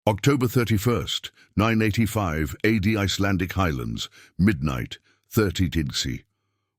October 31st, 985 AD Icelandic Highlands, midnight, 30 Digsi.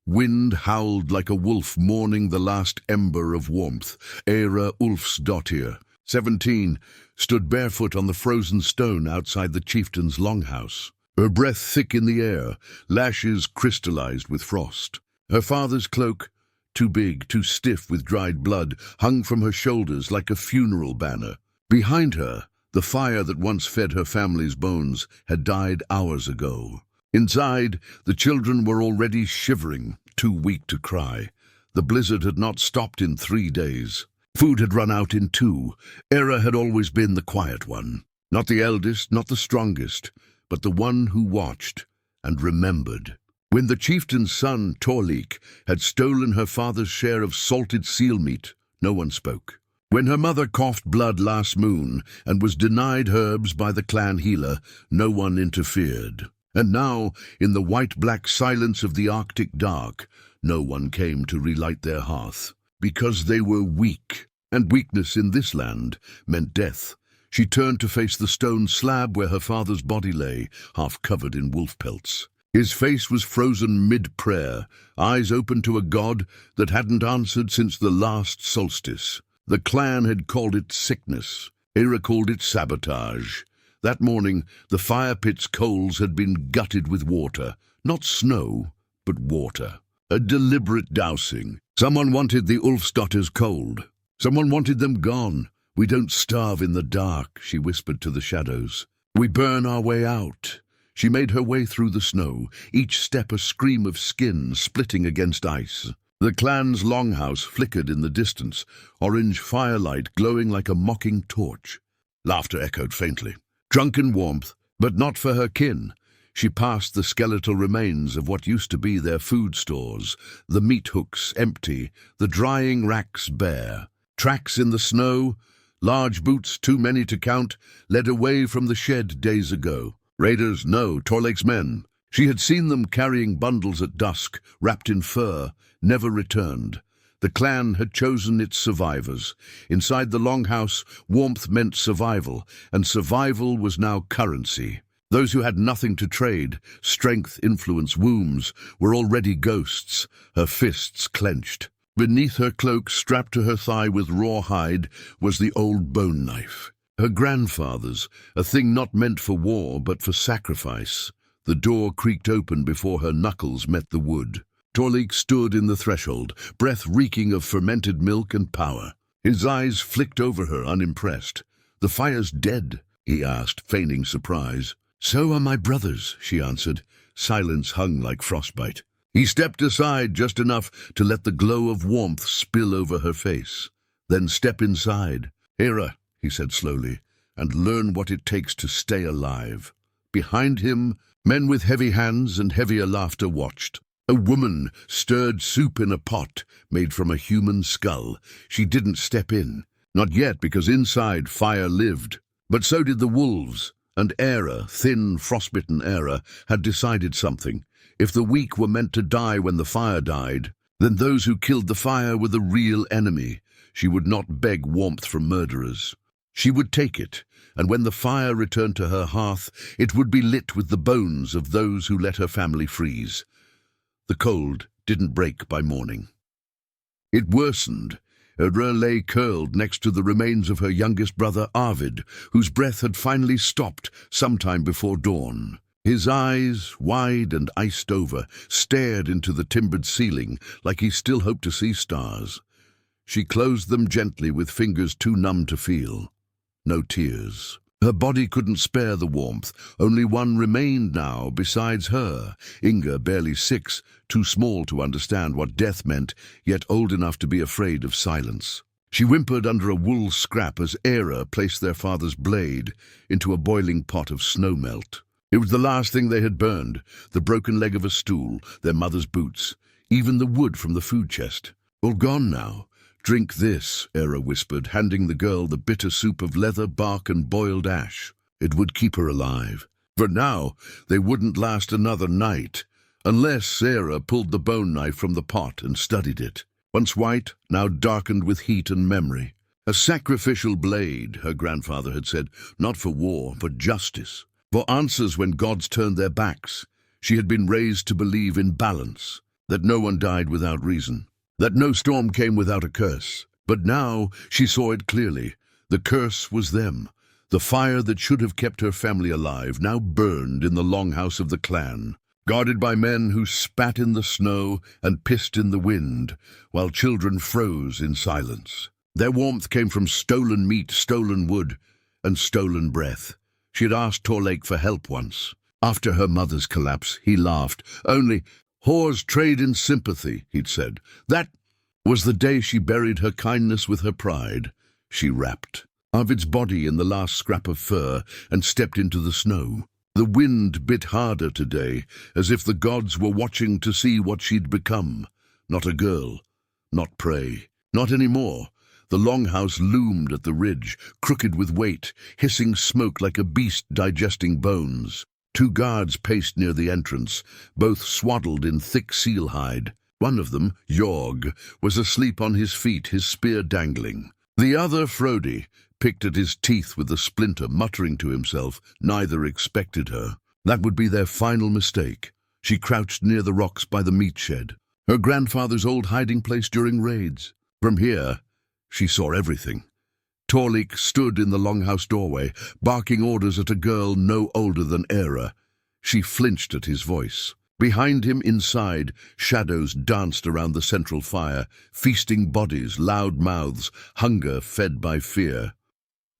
Wind howled like a wolf mourning the last ember of warmth. Eyra Ulfsdottir, 17, stood barefoot on the frozen stone outside the chieftain's longhouse. Her breath thick in the air, lashes crystallized with frost. Her father's cloak, too big, too stiff with dried blood, hung from her shoulders like a funeral banner. Behind her, the fire that once fed her family's bones had died hours ago. Inside, the children were already shivering, too weak to cry. The blizzard had not stopped in 3 days. Food had run out in 2. Eyra had always been the quiet one. Not the eldest, not the strongest, but the one who watched and remembered. When the chieftain's son, Thorleik, had stolen her father's share of salted seal meat, no one spoke. When her mother coughed blood last moon and was denied herbs by the clan healer, no one interfered. And now, in the white-black silence of the Arctic dark, no one came to relight their hearth. Because they were weak, and weakness in this land meant death. She turned to face the stone slab where her father's body lay, half covered in wolf pelts. His face was frozen mid-prayer, eyes open to a god that hadn't answered since the last solstice. The clan had called it sickness. Eyra called it sabotage. That morning, the fire pit's coals had been gutted with water. Not snow, but water. A deliberate dousing. Someone wanted the Ulfsdottirs cold. Someone wanted them gone. "We don't starve in the dark," she whispered to the shadows. "We burn our way out." She made her way through the snow, each step a scream of skin splitting against ice. The clan's longhouse flickered in the distance, orange firelight glowing like a mocking torch. Laughter echoed faintly. Drunken warmth, but not for her kin. She passed the skeletal remains of what used to be their food stores, the meat hooks empty, the drying racks bare. Tracks in the snow, large boots too many to count, led away from the shed days ago. Raiders, no, Thorleik's men. She had seen them carrying bundles at dusk, wrapped in fur, never returned. The clan had chosen its survivors. Inside the longhouse, warmth meant survival, and survival was now currency. Those who had nothing to trade, strength, influence, wombs, were already ghosts, her fists clenched. Beneath her cloak, strapped to her thigh with raw hide, was the old bone knife. Her grandfather's, a thing not meant for war but for sacrifice. The door creaked open before her knuckles met the wood. Thorleik stood in the threshold, breath reeking of fermented milk and power. His eyes flicked over her, unimpressed. "The fire's dead?" he asked, feigning surprise. "So are my brothers," she answered. Silence hung like frostbite. He stepped aside just enough to let the glow of warmth spill over her face. "Then step inside, Eyra," he said slowly, "and learn what it takes to stay alive." Behind him, men with heavy hands and heavier laughter watched. A woman stirred soup in a pot made from a human skull. She didn't step in. Not yet, because inside fire lived. But so did the wolves, and Eyra, thin, frostbitten Eyra, had decided something. If the weak were meant to die when the fire died, then those who killed the fire were the real enemy. She would not beg warmth from murderers. She would take it, and when the fire returned to her hearth, it would be lit with the bones of those who let her family freeze. The cold didn't break by morning. It worsened. Eyra lay curled next to the remains of her youngest brother Arvid, whose breath had finally stopped sometime before dawn. His eyes, wide and iced over, stared into the timbered ceiling like he still hoped to see stars. She closed them gently with fingers too numb to feel. No tears. Her body couldn't spare the warmth. Only one remained now besides her. Inga, barely 6, too small to understand what death meant, yet old enough to be afraid of silence. She whimpered under a wool scrap as Eyra placed their father's blade into a boiling pot of snowmelt. It was the last thing they had burned, the broken leg of a stool, their mother's boots, even the wood from the food chest. All gone now. "Drink this," Eyra whispered, handing the girl the bitter soup of leather, bark, and boiled ash. It would keep her alive. For now, they wouldn't last another night, unless Eyra pulled the bone knife from the pot and studied it. Once white, now darkened with heat and memory. A sacrificial blade, her grandfather had said, not for war, but justice. For answers when gods turned their backs. She had been raised to believe in balance, that no one died without reason, that no storm came without a curse. But now she saw it clearly. The curse was them. The fire that should have kept her family alive now burned in the longhouse of the clan, guarded by men who spat in the snow and pissed in the wind, while children froze in silence. Their warmth came from stolen meat, stolen wood, and stolen breath. She had asked Torlake for help once. After her mother's collapse, he laughed. Only, whores trade in sympathy, he'd said. That was the day she buried her kindness with her pride. She wrapped Arvid's body in the last scrap of fur and stepped into the snow. The wind bit harder today, as if the gods were watching to see what she'd become. Not a girl, not prey, not anymore. The longhouse loomed at the ridge, crooked with weight, hissing smoke like a beast digesting bones. 2 guards paced near the entrance, both swaddled in thick seal hide. One of them, Jorg, was asleep on his feet, his spear dangling. The other, Frodi, picked at his teeth with a splinter, muttering to himself. Neither expected her. That would be their final mistake. She crouched near the rocks by the meat shed, her grandfather's old hiding place during raids. From here, she saw everything. Torlake stood in the longhouse doorway, barking orders at a girl no older than Eyra. She flinched at his voice. Behind him, inside, shadows danced around the central fire, feasting bodies, loud mouths, hunger fed by fear.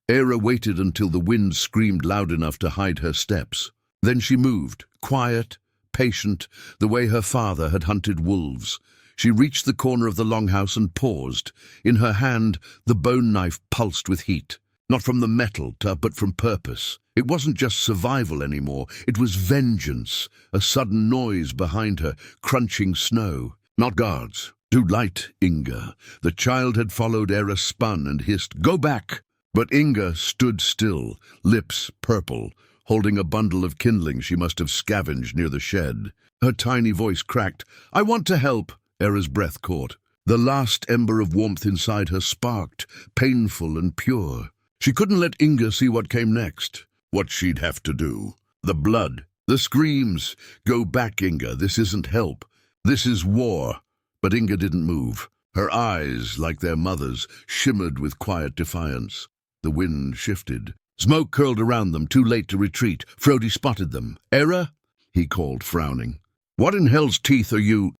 Eyra waited until the wind screamed loud enough to hide her steps. Then she moved, quiet, patient, the way her father had hunted wolves. She reached the corner of the longhouse and paused. In her hand, the bone knife pulsed with heat. Not from the metal, but from purpose. It wasn't just survival anymore. It was vengeance. A sudden noise behind her, crunching snow. Not guards. Too light, Inga. The child had followed. Eyra spun and hissed, "Go back!" But Inga stood still, lips purple, holding a bundle of kindling she must have scavenged near the shed. Her tiny voice cracked. "I want to help." Eyra's breath caught. The last ember of warmth inside her sparked, painful and pure. She couldn't let Inga see what came next, what she'd have to do. The blood, the screams. "Go back, Inga, this isn't help. This is war." But Inga didn't move. Her eyes, like their mother's, shimmered with quiet defiance. The wind shifted. Smoke curled around them, too late to retreat. Frodi spotted them. "Eyra?" he called, frowning. "What in hell's teeth are you—"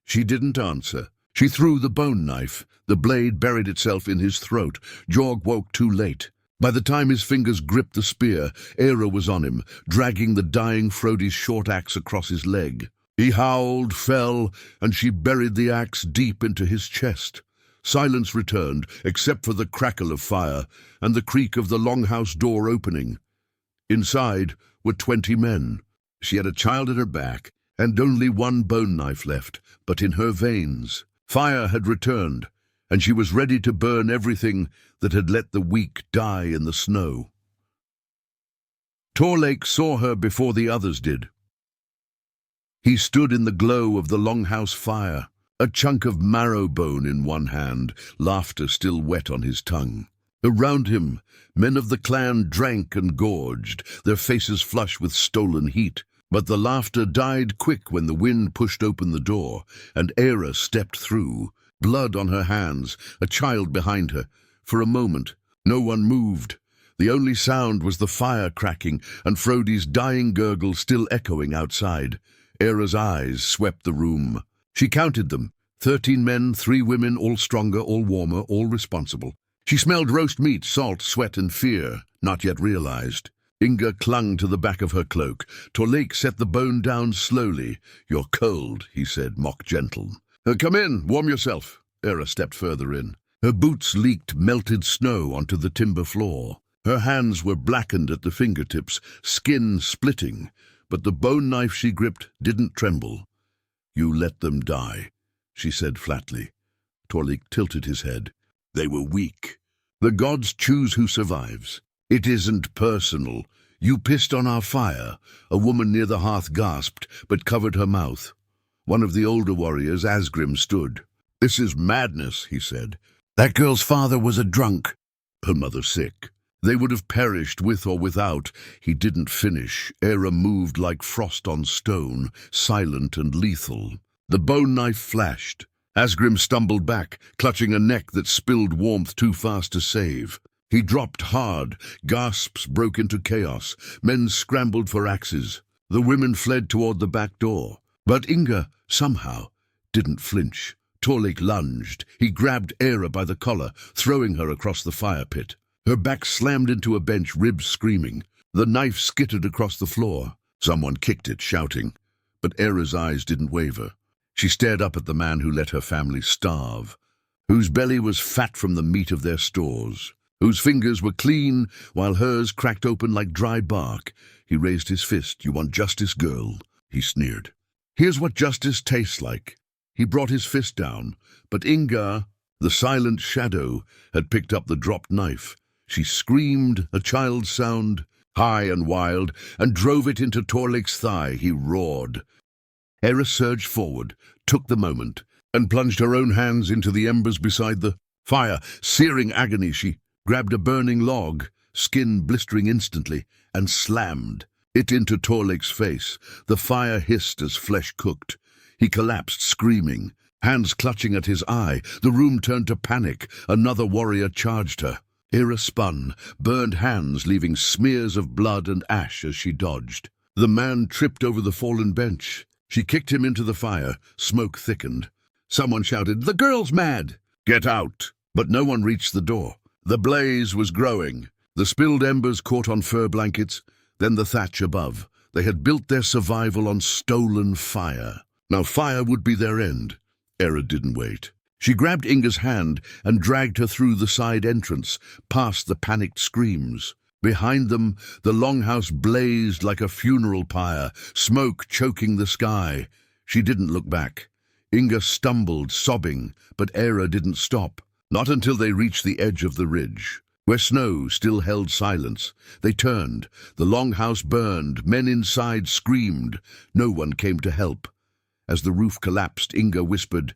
She didn't answer. She threw the bone knife. The blade buried itself in his throat. Jorg woke too late. By the time his fingers gripped the spear, Eyra was on him, dragging the dying Frodi's short axe across his leg. He howled, fell, and she buried the axe deep into his chest. Silence returned, except for the crackle of fire and the creak of the longhouse door opening. Inside were 20 men. She had a child at her back, and only one bone knife left, but in her veins. Fire had returned, and she was ready to burn everything that had let the weak die in the snow. Torlake saw her before the others did. He stood in the glow of the longhouse fire, a chunk of marrow bone in one hand, laughter still wet on his tongue. Around him, men of the clan drank and gorged, their faces flush with stolen heat. But the laughter died quick when the wind pushed open the door, and Eyra stepped through, blood on her hands, a child behind her. For a moment, no one moved. The only sound was the fire cracking and Frodi's dying gurgle still echoing outside. Eyra's eyes swept the room. She counted them. 13 men, 3 women, all stronger, all warmer, all responsible. She smelled roast meat, salt, sweat, and fear, not yet realized. Inga clung to the back of her cloak. Torlake set the bone down slowly. "You're cold," he said, mock gentle. "Come in, warm yourself." Eyra stepped further in. Her boots leaked melted snow onto the timber floor. Her hands were blackened at the fingertips, skin splitting, but the bone knife she gripped didn't tremble. "You let them die," she said flatly. Torlake tilted his head. "They were weak. The gods choose who survives. It isn't personal. You pissed on our fire." A woman near the hearth gasped, but covered her mouth. One of the older warriors, Asgrim, stood. "This is madness," he said. That girl's father was a drunk. Her mother sick. They would have perished with or without. He didn't finish. Eyra moved like frost on stone, silent and lethal. The bone knife flashed. Asgrim stumbled back, clutching a neck that spilled warmth too fast to save. He dropped hard. Gasps broke into chaos. Men scrambled for axes. The women fled toward the back door. But Inga, somehow, didn't flinch. Torlik lunged. He grabbed Eyra by the collar, throwing her across the fire pit. Her back slammed into a bench, ribs screaming. The knife skittered across the floor. Someone kicked it, shouting. But Eyra's eyes didn't waver. She stared up at the man who let her family starve, whose belly was fat from the meat of their stores, whose fingers were clean while hers cracked open like dry bark. He raised his fist. "You want justice, girl?" he sneered. "Here's what justice tastes like." He brought his fist down, but Inga, the silent shadow, had picked up the dropped knife. She screamed, a child's sound, high and wild, and drove it into Torlik's thigh. He roared. Eyra surged forward, took the moment, and plunged her own hands into the embers beside the fire. Searing agony, she grabbed a burning log, skin blistering instantly, and slammed it into Torlik's face. The fire hissed as flesh cooked. He collapsed, screaming, hands clutching at his eye. The room turned to panic. Another warrior charged her. Eyra spun, burned hands leaving smears of blood and ash as she dodged. The man tripped over the fallen bench. She kicked him into the fire. Smoke thickened. Someone shouted, "The girl's mad!" "Get out!" But no one reached the door. The blaze was growing. The spilled embers caught on fur blankets, then the thatch above. They had built their survival on stolen fire. Now fire would be their end. Eyra didn't wait. She grabbed Inga's hand and dragged her through the side entrance, past the panicked screams. Behind them, the longhouse blazed like a funeral pyre, smoke choking the sky. She didn't look back. Inga stumbled, sobbing, but Eyra didn't stop. Not until they reached the edge of the ridge, where snow still held silence. They turned. The longhouse burned. Men inside screamed. No one came to help. As the roof collapsed, Inga whispered,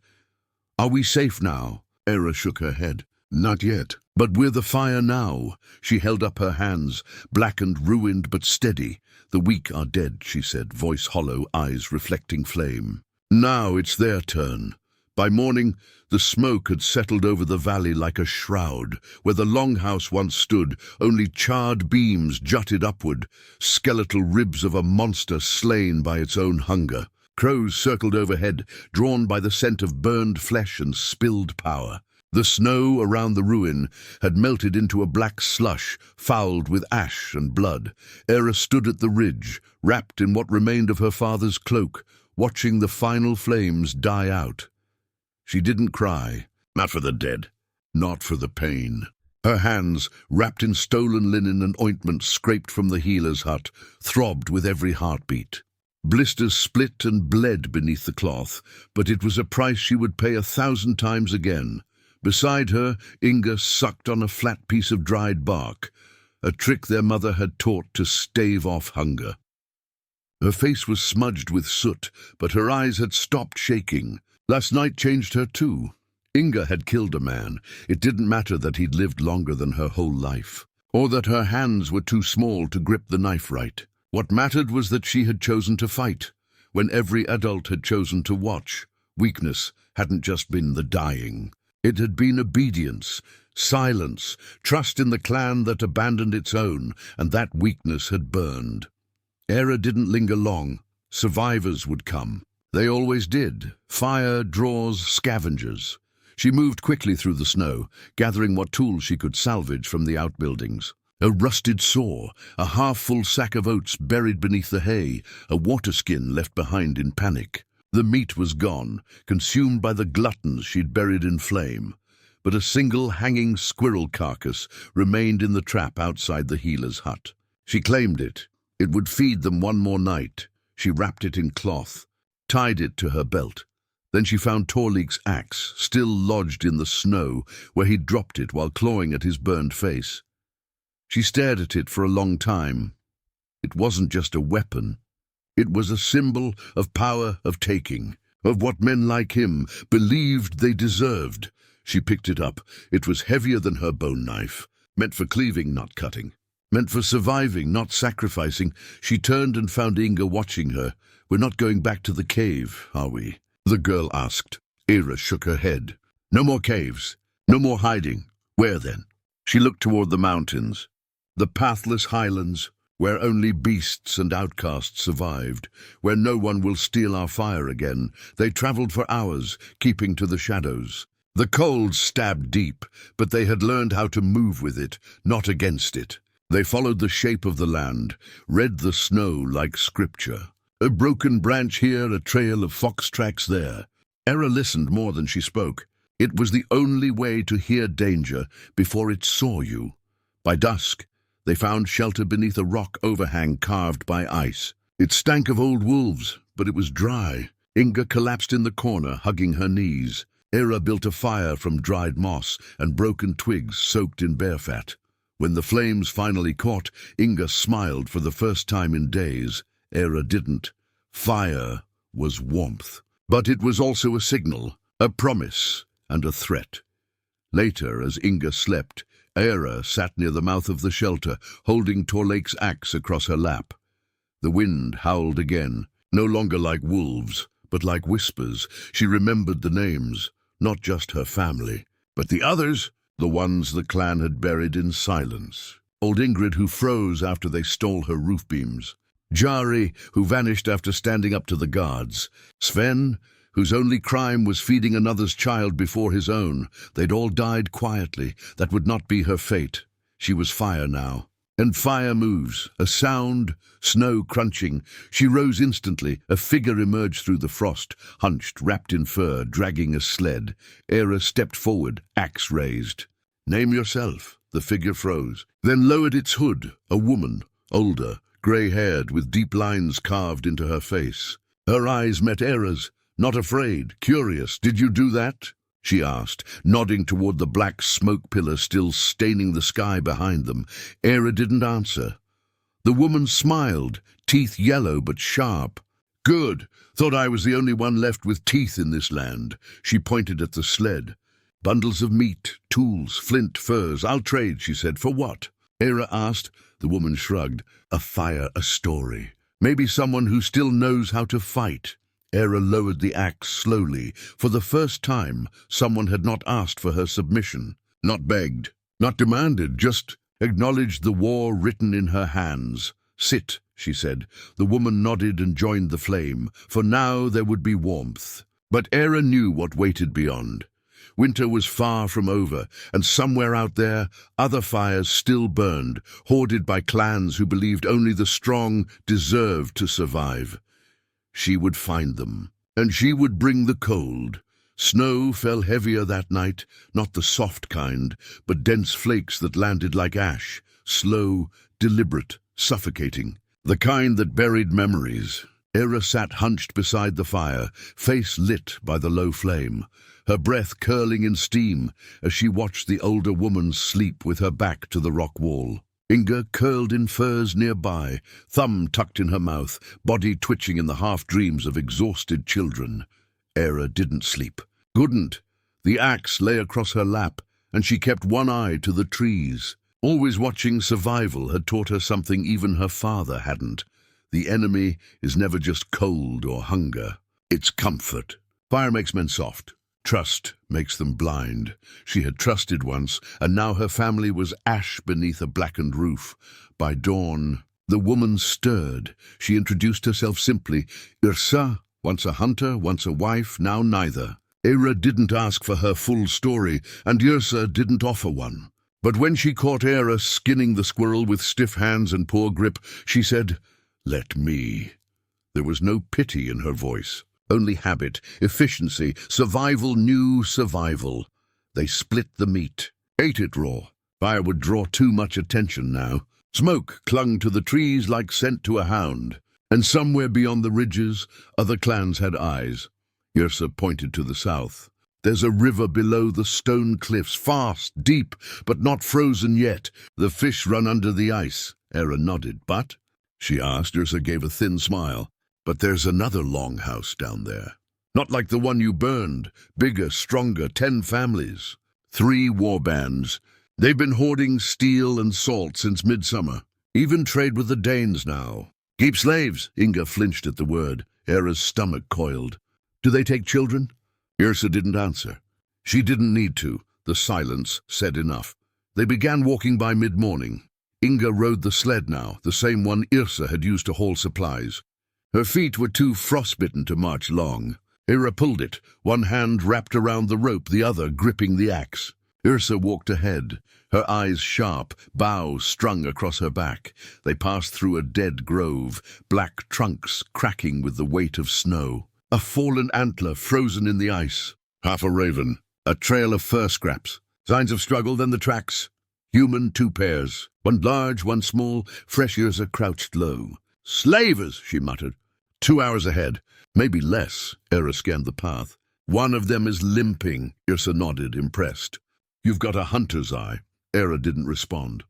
"Are we safe now?" Eyra shook her head. "Not yet. But we're the fire now." She held up her hands, blackened, ruined, but steady. "The weak are dead," she said, voice hollow, eyes reflecting flame. Now it's their turn. By morning, the smoke had settled over the valley like a shroud. Where the longhouse once stood, only charred beams jutted upward, skeletal ribs of a monster slain by its own hunger. Crows circled overhead, drawn by the scent of burned flesh and spilled power. The snow around the ruin had melted into a black slush, fouled with ash and blood. Eyra stood at the ridge, wrapped in what remained of her father's cloak, watching the final flames die out. She didn't cry, not for the dead, not for the pain. Her hands, wrapped in stolen linen and ointment scraped from the healer's hut, throbbed with every heartbeat. Blisters split and bled beneath the cloth, but it was a price she would pay 1,000 times again. Beside her, Inga sucked on a flat piece of dried bark, a trick their mother had taught to stave off hunger. Her face was smudged with soot, but her eyes had stopped shaking. Last night changed her too. Inga had killed a man. It didn't matter that he'd lived longer than her whole life, or that her hands were too small to grip the knife right. What mattered was that she had chosen to fight, when every adult had chosen to watch. Weakness hadn't just been the dying. It had been obedience, silence, trust in the clan that abandoned its own, and that weakness had burned. Eyra didn't linger long. Survivors would come. They always did. Fire, draws, scavengers. She moved quickly through the snow, gathering what tools she could salvage from the outbuildings. A rusted saw, a half-full sack of oats buried beneath the hay, a water skin left behind in panic. The meat was gone, consumed by the gluttons she'd buried in flame. But a single hanging squirrel carcass remained in the trap outside the healer's hut. She claimed it. It would feed them one more night. She wrapped it in cloth, tied it to her belt. Then she found Torlik's axe, still lodged in the snow, where he'd dropped it while clawing at his burned face. She stared at it for a long time. It wasn't just a weapon. It was a symbol of power, of taking, of what men like him believed they deserved. She picked it up. It was heavier than her bone knife, meant for cleaving, not cutting. Meant for surviving, not sacrificing. She turned and found Inga watching her. "We're not going back to the cave, are we?" the girl asked. Eyra shook her head. "No more caves. No more hiding. Where then?" She looked toward the mountains. The pathless highlands, where only beasts and outcasts survived, where no one will steal our fire again. They traveled for hours, keeping to the shadows. The cold stabbed deep, but they had learned how to move with it, not against it. They followed the shape of the land, read the snow like scripture. A broken branch here, a trail of fox tracks there. Eyra listened more than she spoke. It was the only way to hear danger before it saw you. By dusk, they found shelter beneath a rock overhang carved by ice. It stank of old wolves, but it was dry. Inga collapsed in the corner, hugging her knees. Eyra built a fire from dried moss and broken twigs soaked in bear fat. When the flames finally caught, Inga smiled for the first time in days. Eyra didn't. Fire was warmth. But it was also a signal, a promise, and a threat. Later, as Inga slept, Eyra sat near the mouth of the shelter, holding Torlake's axe across her lap. The wind howled again, no longer like wolves, but like whispers. She remembered the names, not just her family, but the others, the ones the clan had buried in silence. Old Ingrid, who froze after they stole her roof beams. Jari, who vanished after standing up to the guards. Sven, whose only crime was feeding another's child before his own. They'd all died quietly. That would not be her fate. She was fire now. And fire moves, a sound, snow crunching. She rose instantly. A figure emerged through the frost, hunched, wrapped in fur, dragging a sled. Eyra stepped forward, axe raised. "Name yourself." The figure froze, then lowered its hood. A woman, older, grey-haired, with deep lines carved into her face. Her eyes met Eyra's. Not afraid, curious. "Did you do that?" she asked, nodding toward the black smoke pillar still staining the sky behind them. Eyra didn't answer. The woman smiled, teeth yellow but sharp. "Good. Thought I was the only one left with teeth in this land." She pointed at the sled. "Bundles of meat, tools, flint, furs. I'll trade," she said. "For what?" Eyra asked. The woman shrugged. "A fire, a story. Maybe someone who still knows how to fight." Eyra lowered the axe slowly. For the first time, someone had not asked for her submission, not begged, not demanded, just acknowledged the war written in her hands. "Sit," she said. The woman nodded and joined the flame. For now there would be warmth. But Eyra knew what waited beyond. Winter was far from over, and somewhere out there, other fires still burned, hoarded by clans who believed only the strong deserved to survive. She would find them, and she would bring the cold. Snow fell heavier that night, not the soft kind, but dense flakes that landed like ash, slow, deliberate, suffocating. The kind that buried memories. Eyra sat hunched beside the fire, face lit by the low flame, her breath curling in steam as she watched the older woman sleep with her back to the rock wall. Inga curled in furs nearby, thumb tucked in her mouth, body twitching in the half-dreams of exhausted children. Eyra didn't sleep. Couldn't. The axe lay across her lap, and she kept one eye to the trees. Always watching survival had taught her something even her father hadn't. The enemy is never just cold or hunger. It's comfort. Fire makes men soft. Trust makes them blind. She had trusted once, and now her family was ash beneath a blackened roof. By dawn, the woman stirred. She introduced herself simply. Yrsa, once a hunter, once a wife, now neither. Eyra didn't ask for her full story, and Yrsa didn't offer one. But when she caught Eyra skinning the squirrel with stiff hands and poor grip, she said, "Let me." There was no pity in her voice. Only habit, efficiency, survival knew survival. They split the meat, ate it raw. Fire would draw too much attention now. Smoke clung to the trees like scent to a hound. And somewhere beyond the ridges, other clans had eyes. Yrsa pointed to the south. "There's a river below the stone cliffs, fast, deep, but not frozen yet. The fish run under the ice." Eyra nodded. "But?" she asked. Yrsa gave a thin smile. "But there's another longhouse down there. Not like the one you burned. Bigger, stronger, 10 families." 3 war bands. They've been hoarding steel and salt since midsummer. Even trade with the Danes now. Keep slaves, Inga flinched at the word. Eyra's stomach coiled. Do they take children? Yrsa didn't answer. She didn't need to. The silence said enough. They began walking by mid-morning. Inga rode the sled now, the same one Yrsa had used to haul supplies. Her feet were too frostbitten to march long. Eyra pulled it, one hand wrapped around the rope, the other gripping the axe. Yrsa walked ahead, her eyes sharp, boughs strung across her back. They passed through a dead grove, black trunks cracking with the weight of snow. A fallen antler frozen in the ice. Half a raven. A trail of fur scraps. Signs of struggle, then the tracks. Human 2 pairs. One large, one small. Fresh Yrsa crouched low. Slavers, she muttered. 2 hours ahead. Maybe less. Eyra scanned the path. One of them is limping. Yrsa nodded, impressed. You've got a hunter's eye. Eyra didn't respond.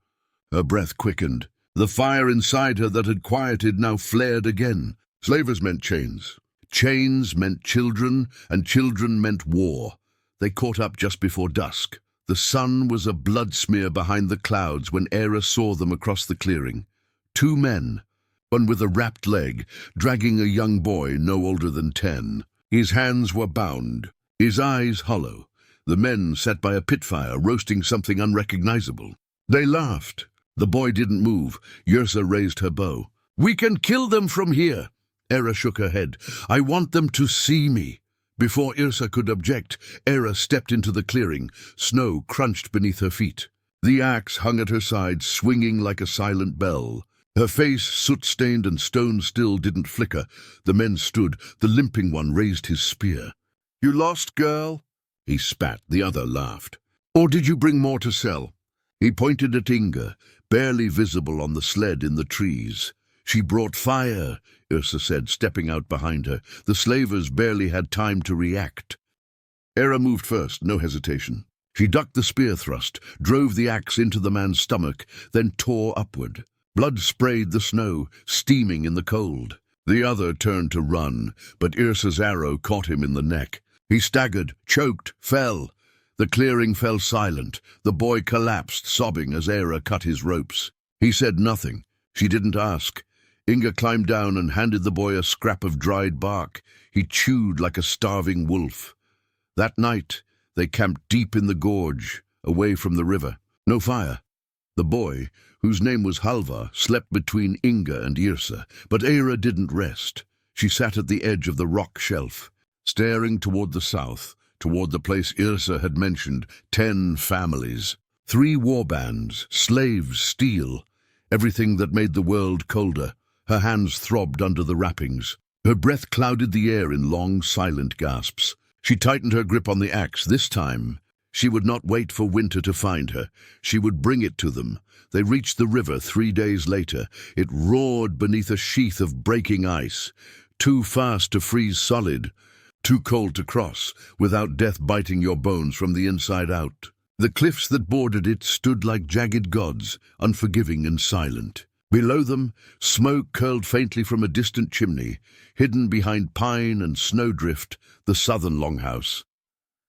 Her breath quickened. The fire inside her that had quieted now flared again. Slavers meant chains. Chains meant children, and children meant war. They caught up just before dusk. The sun was a blood smear behind the clouds when Eyra saw them across the clearing. 2 men, one with a wrapped leg, dragging a young boy no older than 10. His hands were bound, his eyes hollow. The men sat by a pit fire, roasting something unrecognizable. They laughed. The boy didn't move. Yrsa raised her bow. We can kill them from here. Eyra shook her head. I want them to see me. Before Yrsa could object, Eyra stepped into the clearing. Snow crunched beneath her feet. The axe hung at her side, swinging like a silent bell. Her face, soot-stained and stone-still, didn't flicker. The men stood. The limping one raised his spear. You lost, girl? He spat. The other laughed. Or did you bring more to sell? He pointed at Inga, barely visible on the sled in the trees. She brought fire, Yrsa said, stepping out behind her. The slavers barely had time to react. Eyra moved first, no hesitation. She ducked the spear thrust, drove the axe into the man's stomach, then tore upward. Blood sprayed the snow, steaming in the cold. The other turned to run, but Yrsa's arrow caught him in the neck. He staggered, choked, fell. The clearing fell silent. The boy collapsed, sobbing as Eyra cut his ropes. He said nothing. She didn't ask. Inga climbed down and handed the boy a scrap of dried bark. He chewed like a starving wolf. That night, they camped deep in the gorge, away from the river. No fire. The boy, whose name was Halvar, slept between Inga and Yrsa, but Eyra didn't rest. She sat at the edge of the rock shelf, staring toward the south, toward the place Yrsa had mentioned, 10 families, 3 war bands, slaves, steel, everything that made the world colder. Her hands throbbed under the wrappings. Her breath clouded the air in long, silent gasps. She tightened her grip on the axe. This time, she would not wait for winter to find her. She would bring it to them. They reached the river 3 days later. It roared beneath a sheath of breaking ice, too fast to freeze solid, too cold to cross, without death biting your bones from the inside out. The cliffs that bordered it stood like jagged gods, unforgiving and silent. Below them, smoke curled faintly from a distant chimney, hidden behind pine and snowdrift, the southern longhouse.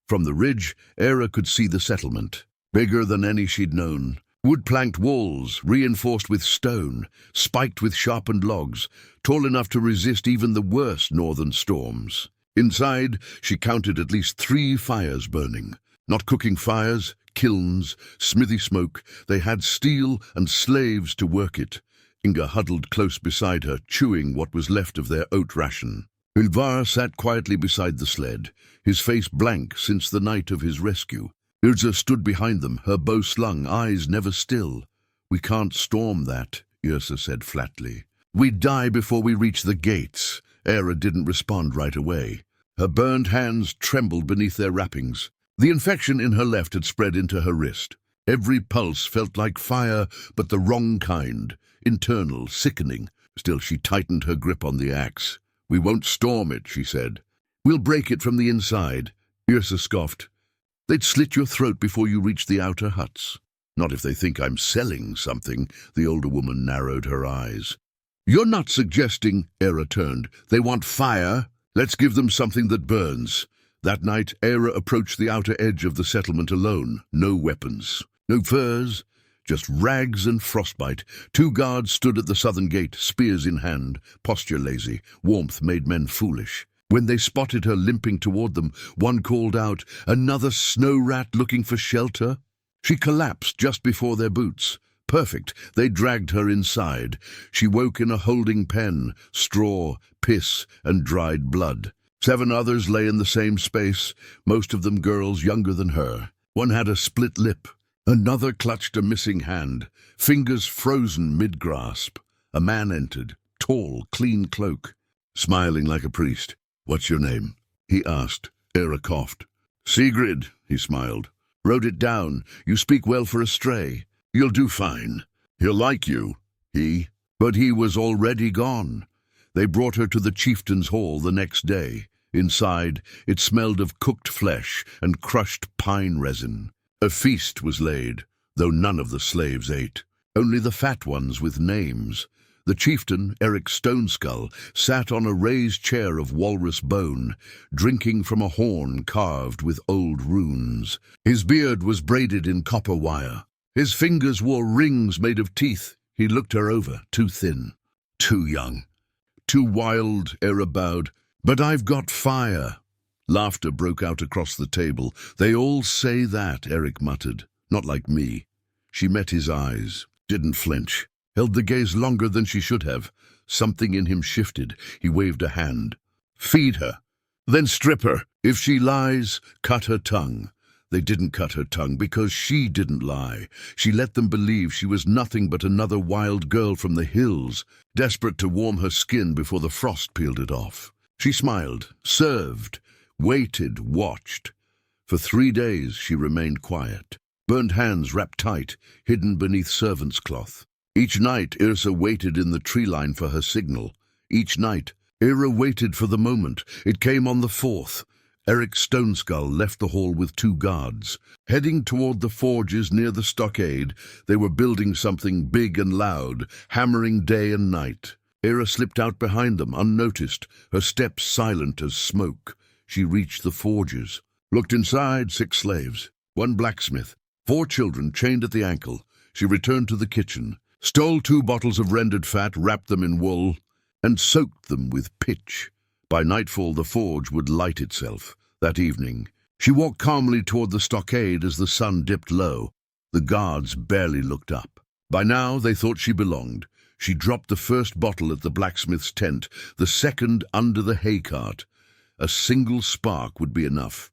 From the ridge, Eyra could see the settlement, bigger than any she'd known. Wood-planked walls, reinforced with stone, spiked with sharpened logs, tall enough to resist even the worst northern storms. Inside, she counted at least 3 fires burning. Not cooking fires, kilns, smithy smoke. They had steel and slaves to work it. Inga huddled close beside her, chewing what was left of their oat ration. Halvar sat quietly beside the sled, his face blank since the night of his rescue. Yrsa stood behind them, her bow slung, eyes never still. We can't storm that, Yrsa said flatly. We'd die before we reach the gates. Eyra didn't respond right away. Her burned hands trembled beneath their wrappings. The infection in her left had spread into her wrist. Every pulse felt like fire, but the wrong kind. Internal, sickening. Still, she tightened her grip on the axe. We won't storm it, she said. We'll break it from the inside. Yrsa scoffed. They'd slit your throat before you reached the outer huts. Not if they think I'm selling something. The older woman narrowed her eyes. You're not suggesting, Eyra turned. They want fire. Let's give them something that burns. That night, Eyra approached the outer edge of the settlement alone. No weapons, no furs, just rags and frostbite. 2 guards stood at the southern gate, spears in hand, posture lazy. Warmth made men foolish. When they spotted her limping toward them, one called out, "Another snow rat looking for shelter?" She collapsed just before their boots. Perfect. They dragged her inside. She woke in a holding pen, straw, piss, and dried blood. 7 others lay in the same space, most of them girls younger than her. One had a split lip. Another clutched a missing hand, fingers frozen mid-grasp. A man entered, tall, clean cloak, smiling like a priest. "What's your name?" he asked. Eyra coughed. "Sigrid," he smiled. "Wrote it down. You speak well for a stray. You'll do fine. He'll like you." But he was already gone. They brought her to the chieftain's hall the next day. Inside, it smelled of cooked flesh and crushed pine resin. A feast was laid, though none of the slaves ate. Only the fat ones with names. The chieftain, Eric Stoneskull, sat on a raised chair of walrus bone, drinking from a horn carved with old runes. His beard was braided in copper wire. His fingers wore rings made of teeth. He looked her over, too thin, too young, too wild. Eyra bowed. "But I've got fire." Laughter broke out across the table. "They all say that," Eric muttered. "Not like me." She met his eyes, didn't flinch, held the gaze longer than she should have. Something in him shifted. He waved a hand. "Feed her, then strip her. If she lies, cut her tongue." They didn't cut her tongue because she didn't lie. She let them believe she was nothing but another wild girl from the hills, desperate to warm her skin before the frost peeled it off. She smiled, served, waited, watched. For 3 days she remained quiet, burnt hands wrapped tight, hidden beneath servant's cloth. Each night Yrsa waited in the tree line for her signal. Each night Eyra waited for the moment. It came on the 4th. Eric Stoneskull left the hall with 2 guards. Heading toward the forges near the stockade, they were building something big and loud, hammering day and night. Eyra slipped out behind them, unnoticed, her steps silent as smoke. She reached the forges, looked inside. 6 slaves, 1 blacksmith, 4 children chained at the ankle. She returned to the kitchen, stole 2 bottles of rendered fat, wrapped them in wool, and soaked them with pitch. By nightfall the forge would light itself. That evening, she walked calmly toward the stockade as the sun dipped low. The guards barely looked up. By now they thought she belonged. She dropped the first bottle at the blacksmith's tent, the second under the hay cart. A single spark would be enough.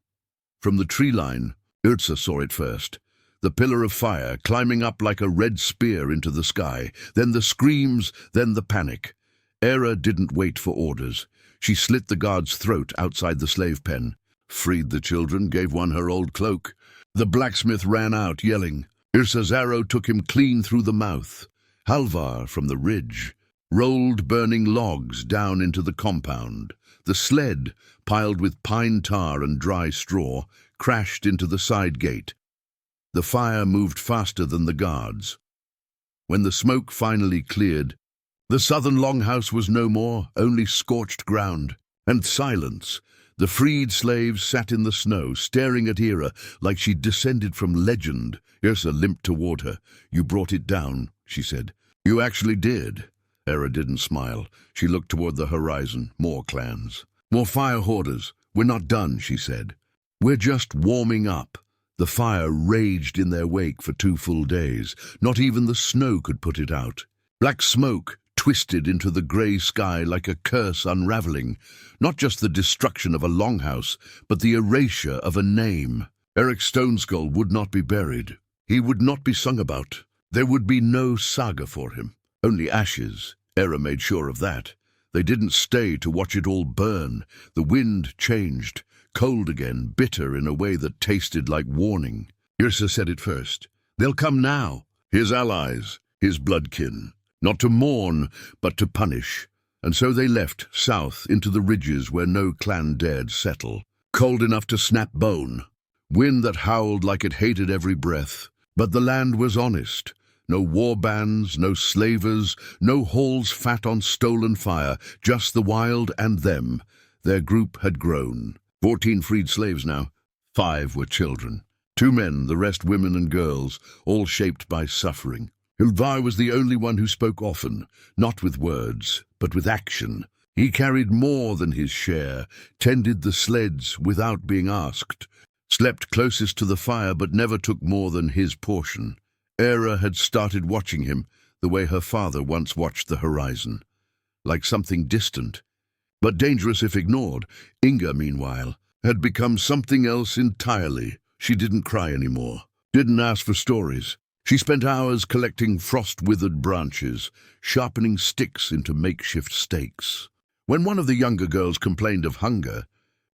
From the tree line, Yrsa saw it first. The pillar of fire climbing up like a red spear into the sky, then the screams, then the panic. Eyra didn't wait for orders. She slit the guard's throat outside the slave pen, freed the children, gave one her old cloak. The blacksmith ran out, yelling. Yrsa's arrow took him clean through the mouth. Halvar, from the ridge, rolled burning logs down into the compound. The sled, piled with pine tar and dry straw, crashed into the side gate. The fire moved faster than the guards. When the smoke finally cleared, the southern longhouse was no more, only scorched ground and silence. The freed slaves sat in the snow, staring at Eyra like she'd descended from legend. Yrsa limped toward her. "You brought it down," she said. "You actually did." Eyra didn't smile. She looked toward the horizon. More clans. More fire hoarders. "We're not done," she said. "We're just warming up." The fire raged in their wake for 2 full days. Not even the snow could put it out. Black smoke twisted into the grey sky like a curse unraveling. Not just the destruction of a longhouse, but the erasure of a name. Eric Stoneskull would not be buried. He would not be sung about. There would be no saga for him. Only ashes. Eyra made sure of that. They didn't stay to watch it all burn. The wind changed, cold again, bitter in a way that tasted like warning. Yrsa said it first. "They'll come now." His allies, his bloodkin. Not to mourn, but to punish. And so they left, south, into the ridges where no clan dared settle. Cold enough to snap bone. Wind that howled like it hated every breath. But the land was honest. No war bands, no slavers, no halls fat on stolen fire, just the wild and them. Their group had grown. 14 freed slaves now. 5 were children. 2 men, the rest women and girls, all shaped by suffering. Halvar was the only one who spoke often, not with words, but with action. He carried more than his share, tended the sleds without being asked, slept closest to the fire but never took more than his portion. Eyra had started watching him the way her father once watched the horizon, like something distant, but dangerous if ignored. Inga, meanwhile, had become something else entirely. She didn't cry anymore, didn't ask for stories. She spent hours collecting frost-withered branches, sharpening sticks into makeshift stakes. When one of the younger girls complained of hunger,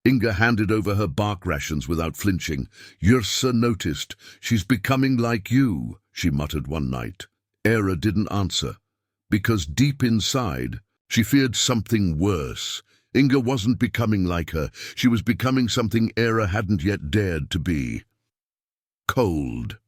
Inga handed over her bark rations without flinching. "Yrsa noticed. She's becoming like you," she muttered one night. Eyra didn't answer, because deep inside, she feared something worse. Inga wasn't becoming like her. She was becoming something Eyra hadn't yet dared to be. Cold.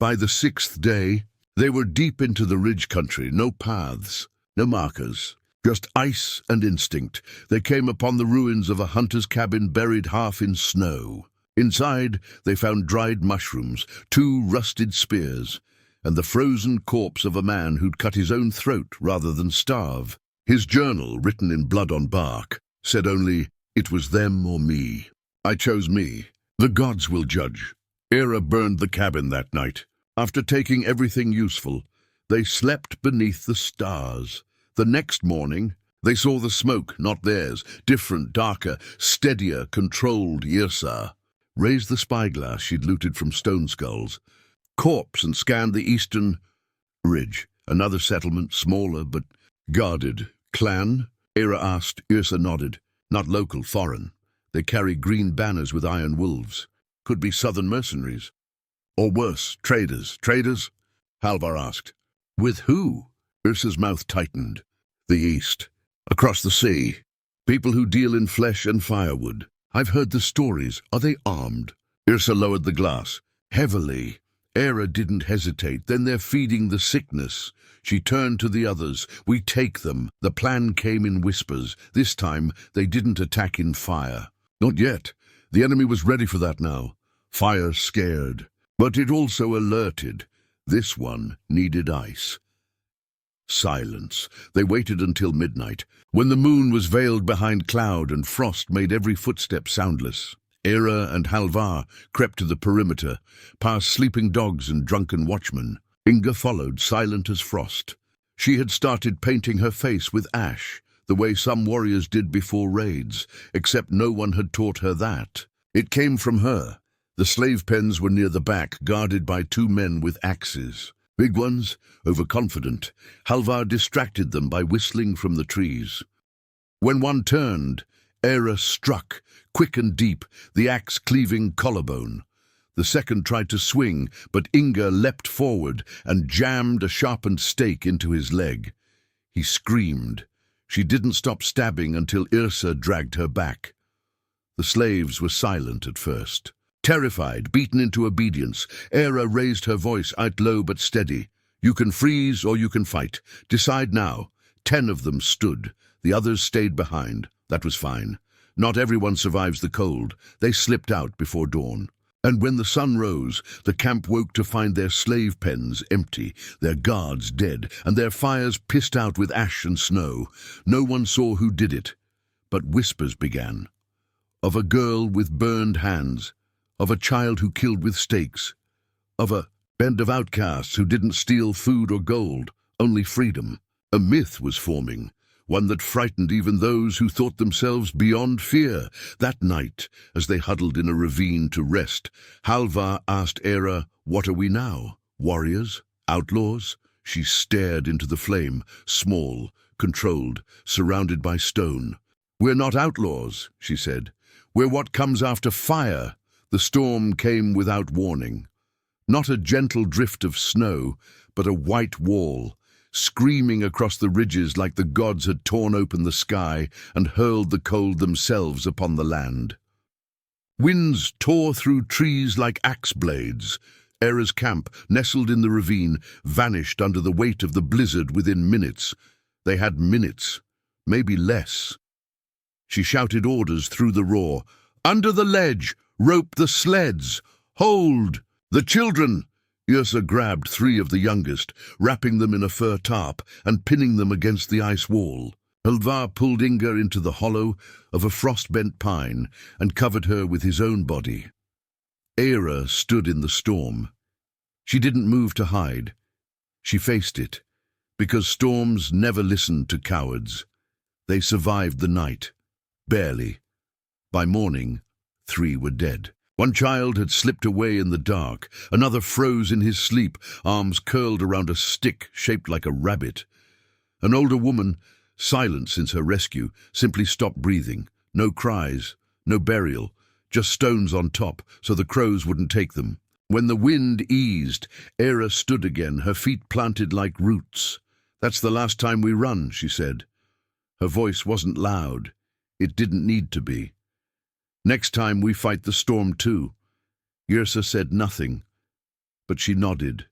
By the 6th day, they were deep into the ridge country. No paths, no markers, just ice and instinct. They came upon the ruins of a hunter's cabin buried half in snow. Inside, they found dried mushrooms, 2 rusted spears, and the frozen corpse of a man who'd cut his own throat rather than starve. His journal, written in blood on bark, said only, "It was them or me. I chose me. The gods will judge." Eyra burned the cabin that night. After taking everything useful, they slept beneath the stars. The next morning, they saw the smoke, not theirs, different, darker, steadier, controlled. Yrsa raised the spyglass she'd looted from stone skulls, corpse, and scanned the eastern ridge. Another settlement, smaller but guarded. "Clan?" Eyra asked. Yrsa nodded. "Not local, foreign. They carry green banners with iron wolves. Could be southern mercenaries. Or worse, traders." "Traders?" Halvar asked. "With who?" Yrsa's mouth tightened. "The east. Across the sea. People who deal in flesh and firewood. I've heard the stories. Are they armed?" Yrsa lowered the glass. "Heavily." Eyra didn't hesitate. "Then they're feeding the sickness." She turned to the others. "We take them." The plan came in whispers. This time, they didn't attack in fire. Not yet. The enemy was ready for that now. Fire scared. But it also alerted. This one needed ice. Silence. They waited until midnight, when the moon was veiled behind cloud and frost made every footstep soundless. Eyra and Halvar crept to the perimeter, past sleeping dogs and drunken watchmen. Inga followed, silent as frost. She had started painting her face with ash, the way some warriors did before raids, except no one had taught her that. It came from her. The slave pens were near the back, guarded by 2 men with axes. Big ones, overconfident. Halvar distracted them by whistling from the trees. When one turned, Eyra struck, quick and deep, the axe cleaving collarbone. The second tried to swing, but Inga leapt forward and jammed a sharpened stake into his leg. He screamed. She didn't stop stabbing until Yrsa dragged her back. The slaves were silent at first. Terrified, beaten into obedience, Eyra raised her voice out low but steady. "You can freeze or you can fight. Decide now." 10 of them stood. The others stayed behind. That was fine. Not everyone survives the cold. They slipped out before dawn. And when the sun rose, the camp woke to find their slave pens empty, their guards dead, and their fires pissed out with ash and snow. No one saw who did it, but whispers began. Of a girl with burned hands, of a child who killed with stakes, of a band of outcasts who didn't steal food or gold, only freedom. A myth was forming, one that frightened even those who thought themselves beyond fear. That night, as they huddled in a ravine to rest, Halvar asked Eyra, "What are we now? Warriors? Outlaws?" She stared into the flame, small, controlled, surrounded by stone. "We're not outlaws," she said. "We're what comes after fire." The storm came without warning. Not a gentle drift of snow, but a white wall, screaming across the ridges like the gods had torn open the sky and hurled the cold themselves upon the land. Winds tore through trees like axe blades. Eyra's camp, nestled in the ravine, vanished under the weight of the blizzard within minutes. They had minutes, maybe less. She shouted orders through the roar. "Under the ledge! Rope the sleds! Hold! The children!" Yrsa grabbed 3 of the youngest, wrapping them in a fur tarp and pinning them against the ice wall. Halvar pulled Inga into the hollow of a frost-bent pine and covered her with his own body. Eyra stood in the storm. She didn't move to hide. She faced it, because storms never listened to cowards. They survived the night, barely. By morning, 3 were dead. One child had slipped away in the dark. Another froze in his sleep, arms curled around a stick shaped like a rabbit. An older woman, silent since her rescue, simply stopped breathing. No cries, no burial, just stones on top so the crows wouldn't take them. When the wind eased, Eyra stood again, her feet planted like roots. "That's the last time we run," she said. Her voice wasn't loud. It didn't need to be. "Next time we fight the storm too." Yrsa said nothing, but she nodded.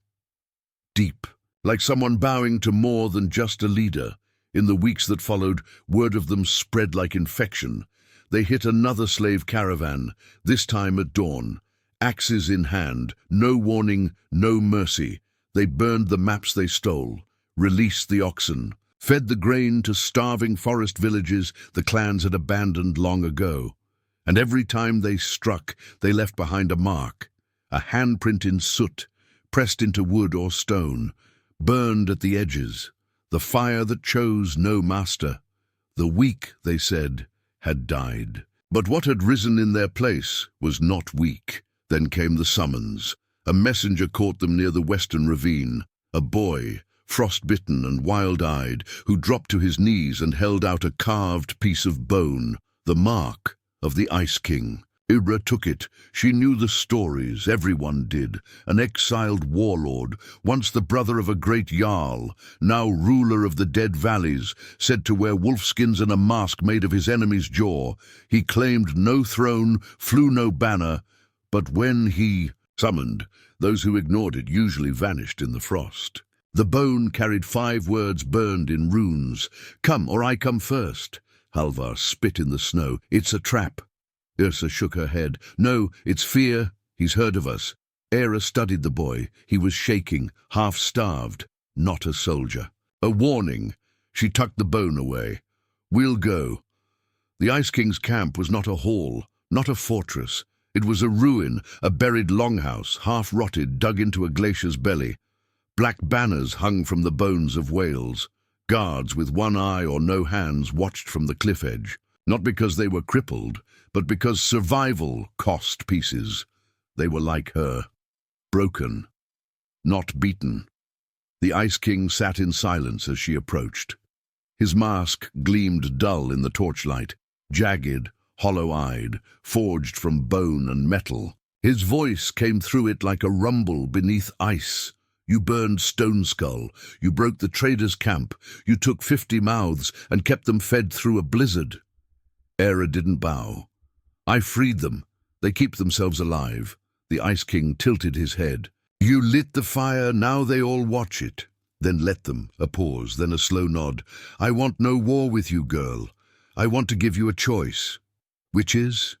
Deep, like someone bowing to more than just a leader. In the weeks that followed, word of them spread like infection. They hit another slave caravan, this time at dawn. Axes in hand, no warning, no mercy. They burned the maps they stole, released the oxen, fed the grain to starving forest villages the clans had abandoned long ago. And every time they struck, they left behind a mark, a handprint in soot, pressed into wood or stone, burned at the edges, the fire that chose no master. The weak, they said, had died. But what had risen in their place was not weak. Then came the summons. A messenger caught them near the western ravine, a boy, frost-bitten and wild-eyed, who dropped to his knees and held out a carved piece of bone, the mark of the Ice King. Eyra took it. She knew the stories, everyone did. An exiled warlord, once the brother of a great jarl, now ruler of the Dead Valleys, said to wear wolfskins and a mask made of his enemy's jaw. He claimed no throne, flew no banner, but when he summoned, those who ignored it usually vanished in the frost. The bone carried 5 words burned in runes. "Come, or I come first." Halvar spit in the snow. "It's a trap." Yrsa shook her head. "No, it's fear. He's heard of us." Eyra studied the boy. He was shaking, half-starved, not a soldier. "A warning." She tucked the bone away. "We'll go." The Ice King's camp was not a hall, not a fortress. It was a ruin, a buried longhouse, half-rotted, dug into a glacier's belly. Black banners hung from the bones of whales. Guards with one eye or no hands watched from the cliff edge, not because they were crippled, but because survival cost pieces. They were like her, broken, not beaten. The Ice King sat in silence as she approached. His mask gleamed dull in the torchlight, jagged, hollow-eyed, forged from bone and metal. His voice came through it like a rumble beneath ice. "You burned Stone Skull. You broke the traders' camp. You took 50 mouths and kept them fed through a blizzard." Eyra didn't bow. "I freed them. They keep themselves alive." The Ice King tilted his head. "You lit the fire, now they all watch it." Then let them. A pause, then a slow nod. "I want no war with you, girl. I want to give you a choice." "Which is?"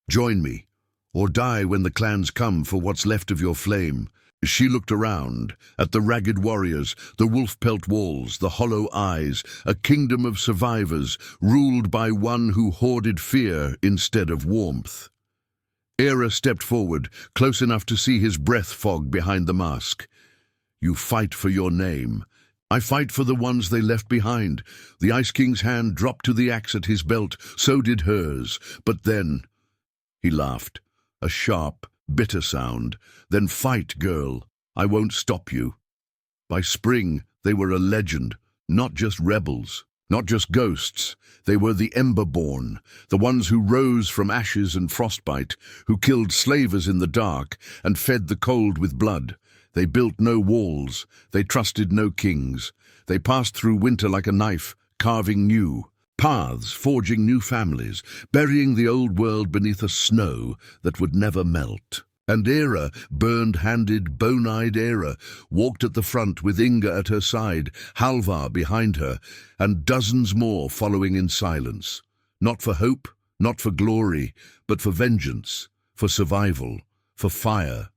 "Join me, or die when the clans come for what's left of your flame." She looked around, at the ragged warriors, the wolf-pelt walls, the hollow eyes, a kingdom of survivors, ruled by one who hoarded fear instead of warmth. Eyra stepped forward, close enough to see his breath fog behind the mask. "You fight for your name. I fight for the ones they left behind." The Ice King's hand dropped to the axe at his belt, so did hers. But then, he laughed, a sharp, bitter sound. "Then fight, girl. I won't stop you." By spring, they were a legend, not just rebels, not just ghosts. They were the Emberborn, the ones who rose from ashes and frostbite, who killed slavers in the dark and fed the cold with blood. They built no walls. They trusted no kings. They passed through winter like a knife, carving new paths, forging new families, burying the old world beneath a snow that would never melt. And Eyra, burned-handed, bone-eyed Eyra, walked at the front with Inga at her side, Halvar behind her, and dozens more following in silence. Not for hope, not for glory, but for vengeance, for survival, for fire.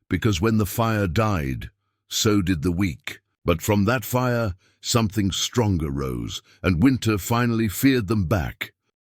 Because when the fire died, so did the weak. But from that fire, something stronger rose, and winter finally feared them back.